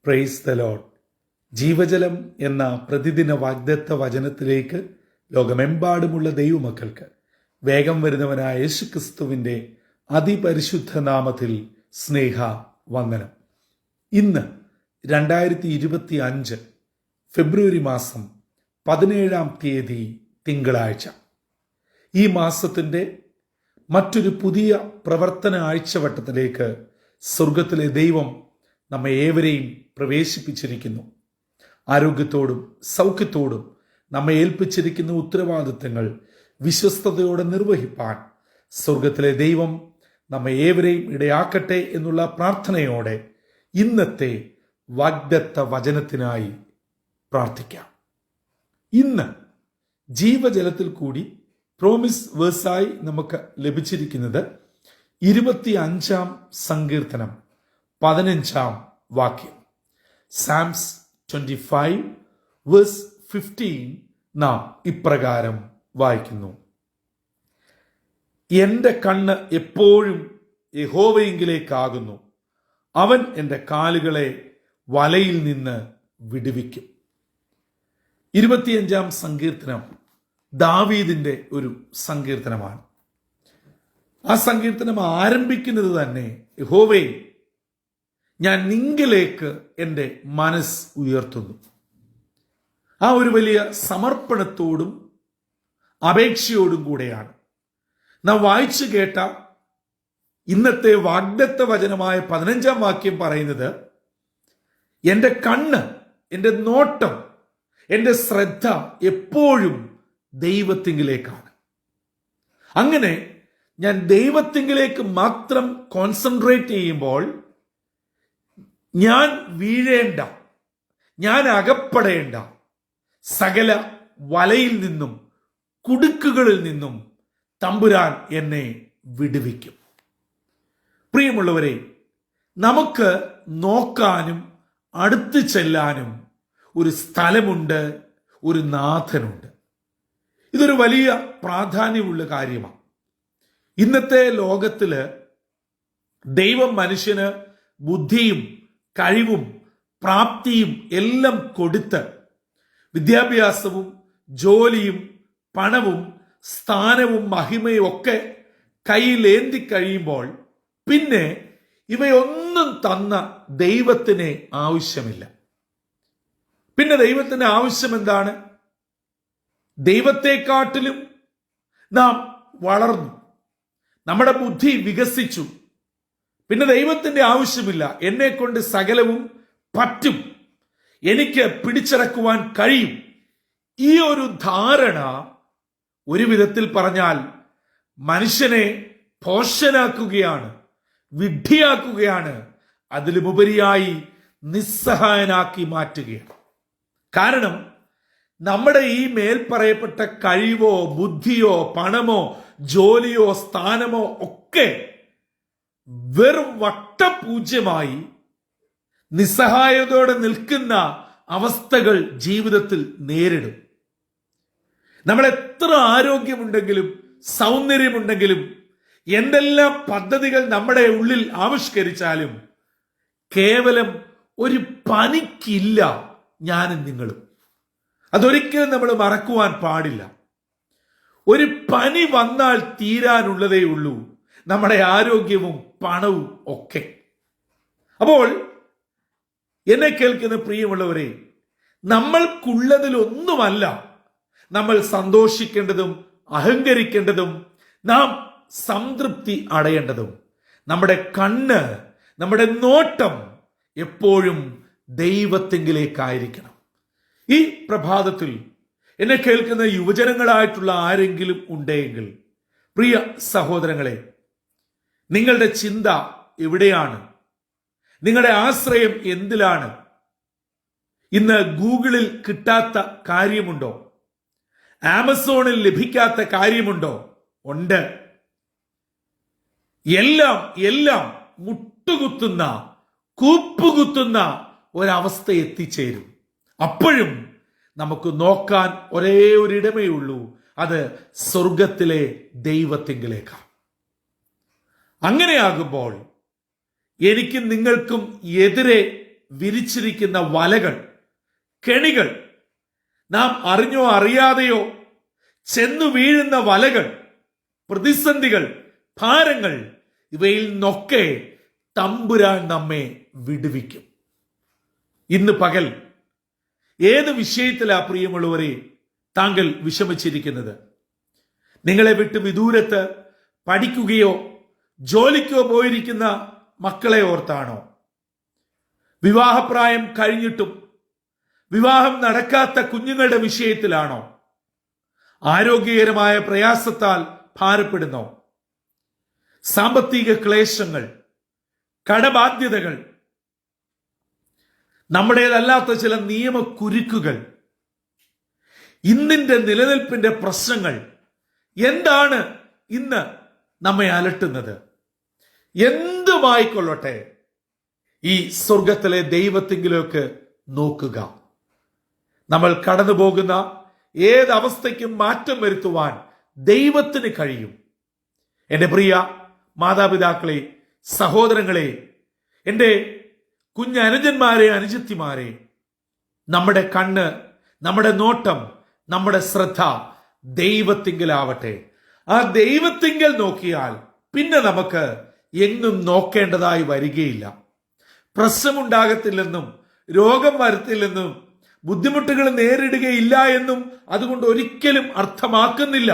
Praise the Lord. ജീവജലം എന്ന പ്രതിദിന വാഗ്ദത്ത വചനത്തിലേക്ക് ലോകമെമ്പാടുമുള്ള ദൈവമക്കൾക്ക് വേഗം വരുന്നവനായ യേശുക്രിസ്തുവിൻ്റെ അതിപരിശുദ്ധ നാമത്തിൽ സ്നേഹ വന്ദനം. ഇന്ന് 2025 ഫെബ്രുവരി മാസം 17-ാം തീയതി തിങ്കളാഴ്ച. ഈ മാസത്തിൻ്റെ മറ്റൊരു പുതിയ പ്രവർത്തന ആഴ്ചവട്ടത്തിലേക്ക് സ്വർഗത്തിലെ ദൈവം നമ്മെ ഏവരെയും പ്രവേശിപ്പിച്ചിരിക്കുന്നു. ആരോഗ്യത്തോടും സൗഖ്യത്തോടും നമ്മെ ഏൽപ്പിച്ചിരിക്കുന്ന ഉത്തരവാദിത്തങ്ങൾ വിശ്വസ്തയോടെ നിർവഹിപ്പാൻ സ്വർഗത്തിലെ ദൈവം നമ്മെ ഏവരെയും ഇടയാക്കട്ടെ എന്നുള്ള പ്രാർത്ഥനയോടെ ഇന്നത്തെ വാഗ്ദത്ത വചനത്തിനായി പ്രാർത്ഥിക്കാം. ഇന്ന് ജീവജലത്തിൽ കൂടി പ്രോമിസ് വേഴ്സായി നമുക്ക് ലഭിച്ചിരിക്കുന്നത് 25-ാം സങ്കീർത്തനം 15-ാം വാക്യം. സാംസ് 25 വേഴ്സ് 15 നാം ഇപ്രകാരം വായിക്കുന്നു: എൻ്റെ കണ്ണ് എപ്പോഴും യഹോവയിങ്കിലേക്കാകുന്നു, അവൻ എൻ്റെ കാലുകളെ വലയിൽ നിന്ന് വിടുവിക്കും. 25-ാം സങ്കീർത്തനം ദാവീദിന്റെ ഒരു സങ്കീർത്തനമാണ്. ആ സങ്കീർത്തനം ആരംഭിക്കുന്നത് തന്നെ യഹോവേ, ഞാൻ നിങ്കിലേക്ക് എൻ്റെ മനസ്സ് ഉയർത്തുന്നു. ആ ഒരു വലിയ സമർപ്പണത്തോടും അപേക്ഷയോടും കൂടെയാണ് നാം വായിച്ചു കേട്ട ഇന്നത്തെ വാഗ്ദത്ത വചനമായ 15-ാം വാക്യം പറയുന്നത്: എൻ്റെ കണ്ണ്, എൻ്റെ നോട്ടം, എൻ്റെ ശ്രദ്ധ എപ്പോഴും ദൈവത്തിങ്കിലേക്കാണ്. അങ്ങനെ ഞാൻ ദൈവത്തിങ്കിലേക്ക് മാത്രം കോൺസെൻട്രേറ്റ് ചെയ്യുമ്പോൾ ഞാൻ വീഴേണ്ട, ഞാൻ അകപ്പെടേണ്ട സകല വലയിൽ നിന്നും കുടുക്കുകളിൽ നിന്നും തമ്പുരാൻ എന്നെ വിടുവിക്കും. പ്രിയമുള്ളവരെ, നമുക്ക് നോക്കാനും അടുത്ത് ചെല്ലാനും ഒരു സ്ഥലമുണ്ട്, ഒരു നാഥനുണ്ട്. ഇതൊരു വലിയ പ്രാധാന്യമുള്ള കാര്യമാണ്. ഇന്നത്തെ ലോകത്തില് ദൈവം മനുഷ്യന് ബുദ്ധിയും കഴിവും പ്രാപ്തിയും എല്ലാം കൊടുത്ത് വിദ്യാഭ്യാസവും ജോലിയും പണവും സ്ഥാനവും മഹിമയും ഒക്കെ കയ്യിലേന്തി കഴിയുമ്പോൾ പിന്നെ ഇവയൊന്നും തന്ന ദൈവത്തിന് ആവശ്യമില്ല. പിന്നെ ദൈവത്തിന്റെ ആവശ്യം എന്താണ്? ദൈവത്തെക്കാട്ടിലും നാം വളർന്നു, നമ്മുടെ ബുദ്ധി വികസിച്ചു. പിന്നെ ദൈവത്തിന്റെ ആവശ്യമില്ല, എന്നെ കൊണ്ട് സകലവും പറ്റും, എനിക്ക് പിടിച്ചടക്കുവാൻ കഴിയും. ഈ ഒരു ധാരണ ഒരു വിധത്തിൽ പറഞ്ഞാൽ മനുഷ്യനെ ഭോഷനാക്കുകയാണ്, വിഡ്ഢിയാക്കുകയാണ്, അതിലുപരിയായി നിസ്സഹായനാക്കി മാറ്റുകയാണ്. കാരണം നമ്മുടെ ഈ മേൽപ്പറയപ്പെട്ട കഴിവോ ബുദ്ധിയോ പണമോ ജോലിയോ സ്ഥാനമോ ഒക്കെ വെറും വട്ടപൂജ്യമായി നിസ്സഹായതയോടെ നിൽക്കുന്ന അവസ്ഥകൾ ജീവിതത്തിൽ നേരിടും. നമ്മൾ എത്ര ആരോഗ്യമുണ്ടെങ്കിലും സൗന്ദര്യമുണ്ടെങ്കിലും എന്തെല്ലാം പദ്ധതികൾ നമ്മുടെ ഉള്ളിൽ ആവിഷ്കരിച്ചാലും കേവലം ഒരു പനിക്കില്ല ഞാനും നിങ്ങളും. അതൊരിക്കലും നമ്മൾ മറക്കുവാൻ പാടില്ല. ഒരു പനി വന്നാൽ തീരാനുള്ളതേ ഉള്ളൂ നമ്മുടെ ആരോഗ്യവും പണവും ഒക്കെ. അപ്പോൾ എന്നെ കേൾക്കുന്ന പ്രിയമുള്ളവരെ, നമ്മൾക്കുള്ളതിലൊന്നുമല്ല നമ്മൾ സന്തോഷിക്കേണ്ടതും അഹങ്കരിക്കേണ്ടതും നാം സംതൃപ്തി അടയേണ്ടതും. നമ്മുടെ കണ്ണ്, നമ്മുടെ നോട്ടം എപ്പോഴും ദൈവത്തെങ്കിലേക്കായിരിക്കണം. ഈ പ്രഭാതത്തിൽ എന്നെ കേൾക്കുന്ന യുവജനങ്ങളായിട്ടുള്ള ആരെങ്കിലും ഉണ്ടെങ്കിൽ, പ്രിയ സഹോദരങ്ങളെ, നിങ്ങളുടെ ചിന്ത എവിടെയാണ്? നിങ്ങളുടെ ആശ്രയം എന്തിലാണ്? ഇന്ന് ഗൂഗിളിൽ കിട്ടാത്ത കാര്യമുണ്ടോ? ആമസോണിൽ ലഭിക്കാത്ത കാര്യമുണ്ടോ? ഉണ്ട്. എല്ലാം മുട്ടുകുത്തുന്ന, കൂപ്പുകുത്തുന്ന ഒരവസ്ഥ എത്തിച്ചേരും. അപ്പോഴും നമുക്ക് നോക്കാൻ ഒരേ ഒരിടമേ ഉള്ളൂ, അത് സ്വർഗത്തിലെ ദൈവത്തിങ്കിലേക്കാണ്. അങ്ങനെയാകുമ്പോൾ എനിക്കും നിങ്ങൾക്കും എതിരെ വിരിച്ചിരിക്കുന്ന വലകൾ, കെണികൾ, നാം അറിഞ്ഞോ അറിയാതെയോ ചെന്നു വീഴുന്ന വലകൾ, പ്രതിസന്ധികൾ, ഭാരങ്ങൾ, ഇവയിൽ നിന്നൊക്കെ തമ്പുരാൻ നമ്മെ വിടുവിക്കും. ഇന്ന് പകൽ ഏത് വിഷയത്തിലാ പ്രിയമുള്ളവരെ താങ്കൾ വിഷമിച്ചിരിക്കുന്നത്? നിങ്ങളെ വിട്ട് വിദൂരത്ത് പഠിക്കുകയോ ജോലിക്കോ പോയിരിക്കുന്ന മക്കളെ ഓർത്താണോ? വിവാഹപ്രായം കഴിഞ്ഞിട്ടും വിവാഹം നടക്കാത്ത കുഞ്ഞുങ്ങളുടെ വിഷയത്തിലാണോ? ആരോഗ്യകരമായ പ്രയാസത്താൽ ഭാരപ്പെടുന്നോ? സാമ്പത്തിക ക്ലേശങ്ങൾ, കടബാധ്യതകൾ, നമ്മുടേതല്ലാത്ത ചില നിയമക്കുരുക്കുകൾ, ഇന്നിന്റെ നിലനിൽപ്പിന്റെ പ്രശ്നങ്ങൾ എന്താണ് ഇന്ന് നമ്മെ അലട്ടുന്നത്? എന്തുമായിക്കൊള്ളട്ടെ, ഈ സ്വർഗത്തിലെ ദൈവത്തെങ്കിലേക്ക് നോക്കുക. നമ്മൾ കടന്നു പോകുന്ന ഏതവസ്ഥയ്ക്കും മാറ്റം വരുത്തുവാൻ ദൈവത്തിന് കഴിയും. എൻ്റെ പ്രിയ മാതാപിതാക്കളെ, സഹോദരങ്ങളെ, എൻ്റെ കുഞ്ഞനുജന്മാരെ, അനുജത്തിമാരെ, നമ്മുടെ കണ്ണ്, നമ്മുടെ നോട്ടം, നമ്മുടെ ശ്രദ്ധ ദൈവത്തിങ്കലാവട്ടെ. ആ ദൈവത്തിങ്കൽ നോക്കിയാൽ പിന്നെ നമുക്ക് എങ്ങും നോക്കേണ്ടതായി വരികയില്ല. പ്രശ്നമുണ്ടാകത്തില്ലെന്നും രോഗം വരത്തില്ലെന്നും ബുദ്ധിമുട്ടുകൾ നേരിടുകയില്ല എന്നും അതുകൊണ്ട് ഒരിക്കലും അർത്ഥമാക്കുന്നില്ല.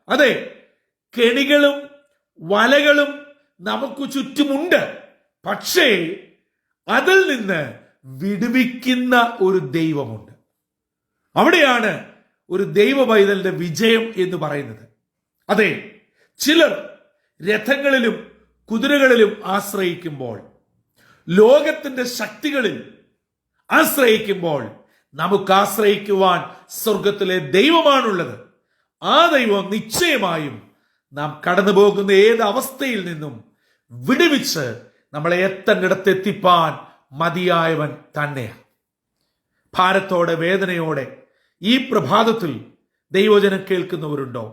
അതെ, കെണികളും വലകളും നമുക്ക് ചുറ്റുമുണ്ട്. പക്ഷേ അതിൽ നിന്ന് വിടുവിക്കുന്ന ഒരു ദൈവമുണ്ട്. അവിടെയാണ് ഒരു ദൈവ പൈതലിന്റെ വിജയം എന്ന് പറയുന്നത്. അതെ, ചിലർ രഥങ്ങളിലും കുതിരകളിലും ആശ്രയിക്കുമ്പോൾ, ലോകത്തിന്റെ ശക്തികളിൽ ആശ്രയിക്കുമ്പോൾ, നമുക്ക് ആശ്രയിക്കുവാൻ സ്വർഗത്തിലെ ദൈവമാണുള്ളത്. ആ ദൈവം നിശ്ചയമായും നാം കടന്നു പോകുന്ന ഏത് അവസ്ഥയിൽ നിന്നും വിടുവിച്ച് നമ്മളെ എത്തേണ്ടിടത്തെത്തിപ്പാൻ മതിയായവൻ തന്നെയാണ്. ഭാരത്തോടെ, വേദനയോടെ ഈ പ്രഭാതത്തിൽ ദൈവവചനം കേൾക്കുന്നവരുണ്ടോ?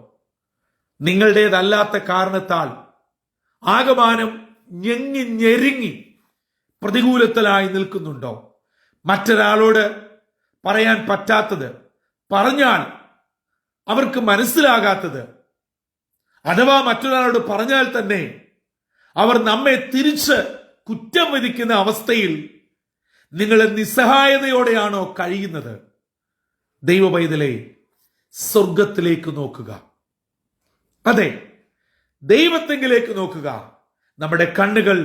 നിങ്ങളുടേതല്ലാത്ത കാരണത്താൽ ആകമാനം ഞെങ്ങി ഞെരുങ്ങി പ്രതികൂലത്തിലായി നിൽക്കുന്നുണ്ടോ? മറ്റൊരാളോട് പറയാൻ പറ്റാത്തത്, പറഞ്ഞാൽ അവർക്ക് മനസ്സിലാകാത്തത്, അഥവാ മറ്റൊരാളോട് പറഞ്ഞാൽ തന്നെ അവർ നമ്മെ തിരിച്ച് കുറ്റം വിധിക്കുന്ന അവസ്ഥയിൽ നിങ്ങൾ നിസ്സഹായതയോടെയാണോ കഴിയുന്നത്? ദൈവ പൈതലേ, സ്വർഗത്തിലേക്ക് നോക്കുക. അതെ, ദൈവത്തെങ്കിലേക്ക് നോക്കുക. നമ്മുടെ കണ്ണുകൾ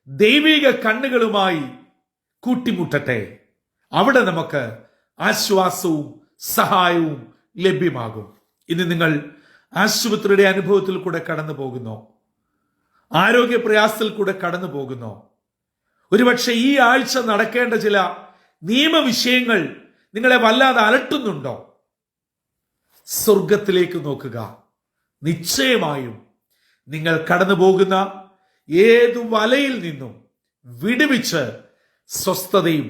ദൈവിക കണ്ണുകളുമായി കൂട്ടിമുട്ടട്ടെ. അവിടെ നമുക്ക് ആശ്വാസവും സഹായവും ലഭ്യമാകും. ഇന്ന് നിങ്ങൾ ആശുപത്രിയുടെ അനുഭവത്തിൽ കൂടെ കടന്നു പോകുന്നോ? ആരോഗ്യ പ്രയാസത്തിൽ കൂടെ കടന്നു പോകുന്നോ? ഒരുപക്ഷെ ഈ ആഴ്ച നടക്കേണ്ട ചില നിയമവിഷയങ്ങൾ നിങ്ങളെ വല്ലാതെ അലട്ടുന്നുണ്ടോ? സ്വർഗത്തിലേക്ക് നോക്കുക. നിശ്ചയമായും നിങ്ങൾ കടന്നു പോകുന്ന ഏതു വലയിൽ നിന്നും വിടുവിച്ച് സ്വസ്ഥതയും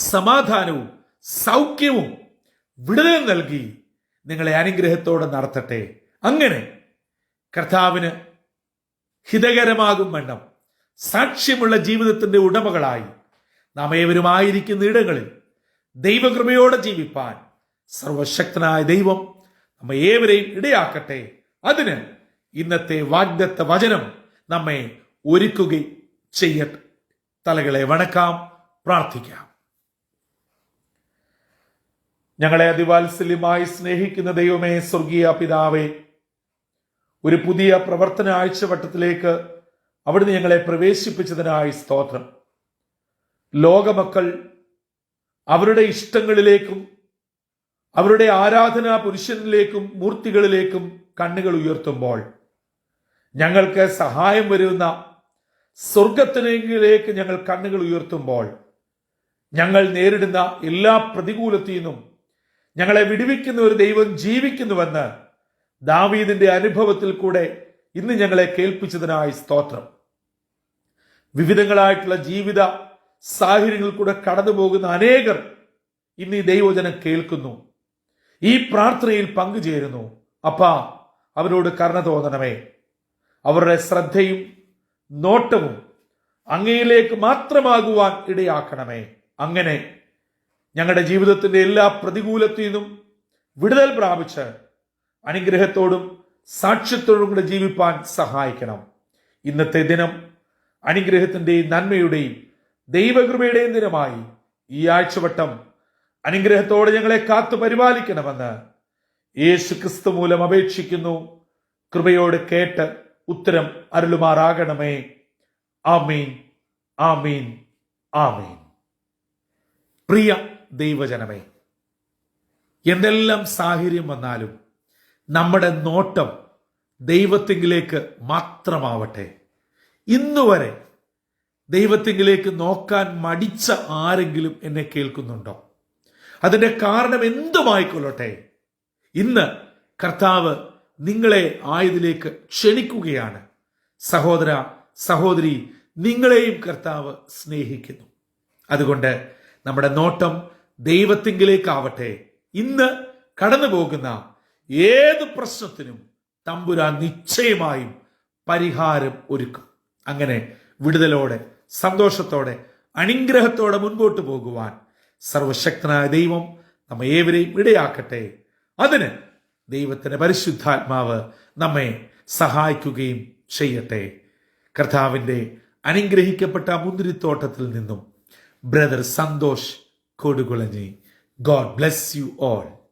സമാധാനവും സൗഖ്യവും വിടുതൽ നൽകി നിങ്ങളെ അനുഗ്രഹത്തോടെ നടത്തട്ടെ. അങ്ങനെ കർത്താവിന് ഹിതകരമാകും വണ്ണം സാക്ഷ്യമുള്ള ജീവിതത്തിന്റെ ഉടമകളായി നാം ഏവരുമായിരിക്കുന്ന ഇടങ്ങളിൽ ദൈവകൃപയോടെ ജീവിപ്പാൻ സർവശക്തനായ ദൈവം നമ്മെ ഏവരെയും ഇടയാക്കട്ടെ. അതിന് ഇന്നത്തെ വാഗ്ദത്ത വചനം നമ്മെ ഒരുക്കുകയും ചെയ്യട്ടെ. തലകളെ വണക്കാം, പ്രാർത്ഥിക്കാം. ഞങ്ങളെ അതിവാത്സല്യമായി സ്നേഹിക്കുന്ന ദൈവമേ, സ്വർഗീയ പിതാവേ, ഒരു പുതിയ പ്രവർത്തന ആഴ്ചവട്ടത്തിലേക്ക് അവിടുന്ന് ഞങ്ങളെ പ്രവേശിപ്പിച്ചതിനായി സ്തോത്രം. ലോകമക്കൾ അവരുടെ ഇഷ്ടങ്ങളിലേക്കും അവരുടെ ആരാധനാ പുരുഷനിലേക്കും മൂർത്തികളിലേക്കും കണ്ണുകൾ ഉയർത്തുമ്പോൾ, ഞങ്ങൾക്ക് സഹായം വരുന്ന സ്വർഗത്തിലേക്ക് ഞങ്ങൾ കണ്ണുകൾ ഉയർത്തുമ്പോൾ, ഞങ്ങൾ നേരിടുന്ന എല്ലാ പ്രതികൂലത്തിൽ നിന്നും ഞങ്ങളെ വിടുവിക്കുന്ന ഒരു ദൈവം ജീവിക്കുന്നുവെന്ന് ദാവീദിന്റെ അനുഭവത്തിൽ കൂടെ ഇന്ന് ഞങ്ങളെ കേൾപ്പിച്ചതിനായി സ്തോത്രം. വിവിധങ്ങളായിട്ടുള്ള ജീവിത സാഹചര്യങ്ങളിൽ കൂടെ കടന്നു പോകുന്ന അനേകർ ഇന്ന് ഈ ദൈവവചനം കേൾക്കുന്നു, ഈ പ്രാർത്ഥനയിൽ പങ്കുചേരുന്നു. അപ്പാ, അവരോട് കരുണ തോന്നണമേ. അവരുടെ ശ്രദ്ധയും നോട്ടവും അങ്ങയിലേക്ക് മാത്രമാകുവാൻ ഇടയാക്കണമേ. അങ്ങനെ ഞങ്ങളുടെ ജീവിതത്തിന്റെ എല്ലാ പ്രതികൂലത്തിൽ നിന്നും വിടുതൽ പ്രാപിച്ച് അനുഗ്രഹത്തോടും സാക്ഷ്യത്തോടും കൂടെ ജീവിപ്പാൻ സഹായിക്കണം. ഇന്നത്തെ ദിനം അനുഗ്രഹത്തിന്റെയും നന്മയുടെയും ദൈവകൃപയുടെയും ദിനമായി ഈ ആഴ്ചവട്ടം അനുഗ്രഹത്തോടെ ഞങ്ങളെ കാത്തു പരിപാലിക്കണമെന്ന് യേശു ക്രിസ്തു മൂലം അപേക്ഷിക്കുന്നു. കൃപയോട് കേട്ട് ഉത്തരം അരുളുമാറാകണമേ. ആമീൻ, ആമീൻ, ആമീൻ. പ്രിയ ദൈവജനമേ, എന്തെല്ലാം സാഹചര്യം വന്നാലും നമ്മുടെ നോട്ടം ദൈവത്തിങ്കിലേക്ക് മാത്രമാവട്ടെ. ഇന്നുവരെ ദൈവത്തിങ്കിലേക്ക് നോക്കാൻ മടിച്ച ആരെങ്കിലും എന്നെ കേൾക്കുന്നുണ്ടോ? അതിന്റെ കാരണം എന്തുമായിക്കൊള്ളട്ടെ, ഇന്ന് കർത്താവ് നിങ്ങളെ ആയതിലേക്ക് ക്ഷണിക്കുകയാണ്. സഹോദര, സഹോദരി, നിങ്ങളെയും കർത്താവ് സ്നേഹിക്കുന്നു. അതുകൊണ്ട് നമ്മുടെ നോട്ടം ദൈവത്തിങ്കിലേക്കാവട്ടെ. ഇന്ന് കടന്നു പോകുന്ന ഏത് പ്രശ്നത്തിനും തമ്പുരാൻ നിശ്ചയമായും പരിഹാരം ഒരുക്കും. അങ്ങനെ വിടുതലോടെ, സന്തോഷത്തോടെ, അനുഗ്രഹത്തോടെ മുൻപോട്ട് പോകുവാൻ സർവശക്തനായ ദൈവം നമ്മെ ഏവരെയും ഇടയാക്കട്ടെ. അതിന് ദൈവത്തിന്റെ പരിശുദ്ധാത്മാവ് നമ്മെ സഹായിക്കുകയും ചെയ്യട്ടെ. കർത്താവിന്റെ അനുഗ്രഹിക്കപ്പെട്ട മുന്തിരിത്തോട്ടത്തിൽ നിന്നും brother Santhosh Kodukulanji. God bless you all.